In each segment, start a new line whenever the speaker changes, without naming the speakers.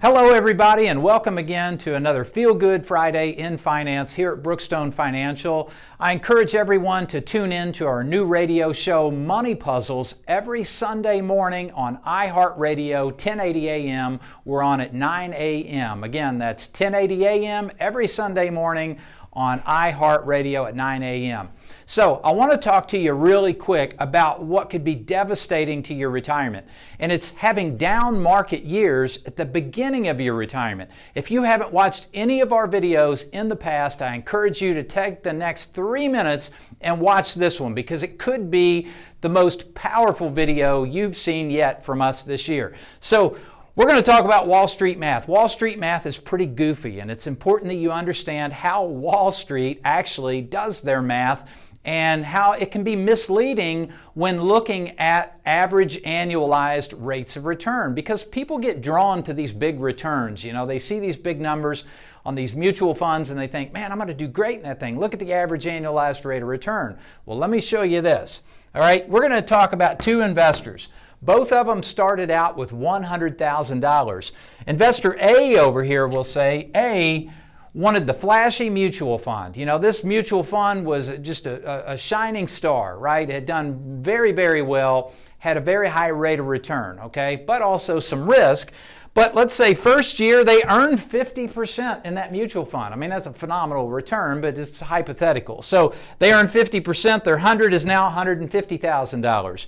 Hello everybody, and welcome again to another Feel Good Friday in Finance here at Brookstone Financial. I encourage everyone to tune in to our new radio show Money Puzzles every Sunday morning on iHeartRadio 1080 AM. We're on at 9 a.m. Again, that's 1080 a.m. every Sunday morning on iHeartRadio at 9 a.m. So I want to talk to you really quick about what could be devastating to your retirement. And it's having down market years at the beginning of your retirement. If you haven't watched any of our videos in the past, I encourage you to take the next 3 minutes and watch this one, because it could be the most powerful video you've seen yet from us this year. So we're going to talk about Wall Street math. Wall Street math is pretty goofy, and it's important that you understand how Wall Street actually does their math and how it can be misleading when looking at average annualized rates of return, because people get drawn to these big returns. You know, they see these big numbers on these mutual funds and they think, man, I'm going to do great in that thing. Look at the average annualized rate of return. Well, let me show you this. All right, we're going to talk about two investors. Both of them started out with $100,000. Investor A over here will say A wanted the flashy mutual fund. You know, this mutual fund was just a shining star, right? It had done very, very well, had a very high rate of return, okay? But also some risk. But let's say first year they earned 50% in that mutual fund. I mean, that's a phenomenal return, but it's hypothetical. So they earned 50%, their 100 is now $150,000.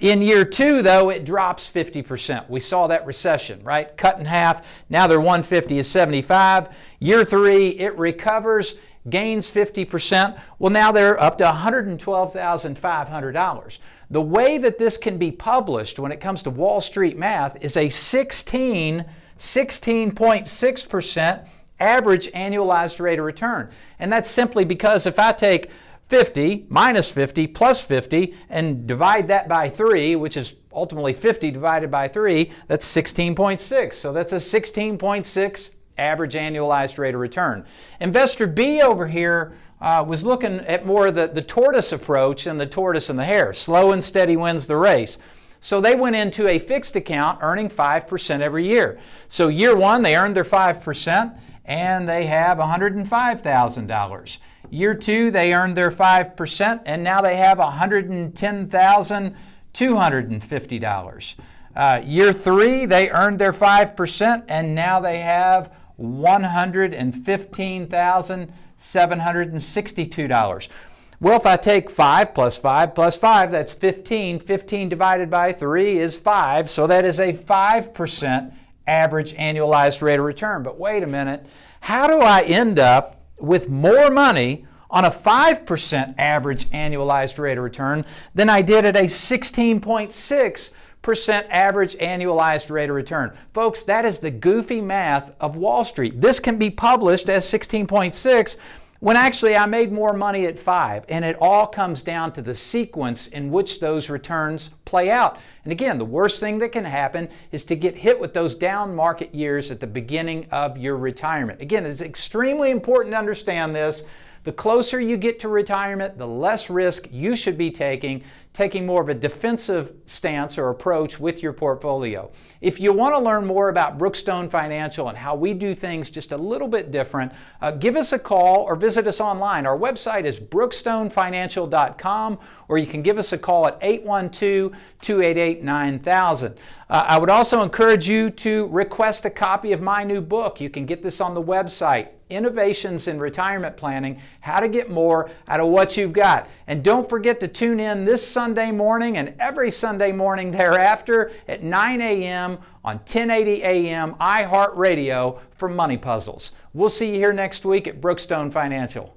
In year two, though, it drops 50%. We saw that recession, right? Cut in half. Now their 150 is 75. Year three, it recovers, gains 50%. Well, now they're up to $112,500. The way that this can be published when it comes to Wall Street math is a 16.6% average annualized rate of return. And that's simply because if I take 50 minus 50 plus 50 and divide that by 3, which is ultimately 50 divided by 3, that's 16.6. So that's a 16.6 average annualized rate of return. Investor B over here was looking at more of the tortoise approach than the tortoise and the hare. Slow and steady wins the race. So they went into a fixed account earning 5% every year. So year one, they earned their 5% and they have $105,000. Year two, they earned their 5%, and now they have $110,250. Year three, they earned their 5%, and now they have $115,762. Well, if I take 5 plus 5 plus 5, that's 15. 15 divided by 3 is 5, so that is a 5% average annualized rate of return. But wait a minute, how do I end up with more money on a 5% average annualized rate of return than I did at a 16.6% average annualized rate of return? Folks, that is the goofy math of Wall Street. This can be published as 16.6 when actually I made more money at 5, and it all comes down to the sequence in which those returns play out. And again, the worst thing that can happen is to get hit with those down market years at the beginning of your retirement. Again, it's extremely important to understand this. The closer you get to retirement, the less risk you should be taking more of a defensive stance or approach with your portfolio. If you want to learn more about Brookstone Financial and how we do things just a little bit different, give us a call or visit us online. Our website is brookstonefinancial.com, or you can give us a call at 812-288-9000. I would also encourage you to request a copy of my new book. You can get this on the website, Innovations in Retirement Planning, How to Get More Out of What You've Got. And don't forget to tune in this Sunday morning and every Sunday morning thereafter at 9 a.m. on 1080 a.m. iHeartRadio for Money Puzzles. We'll see you here next week at Brookstone Financial.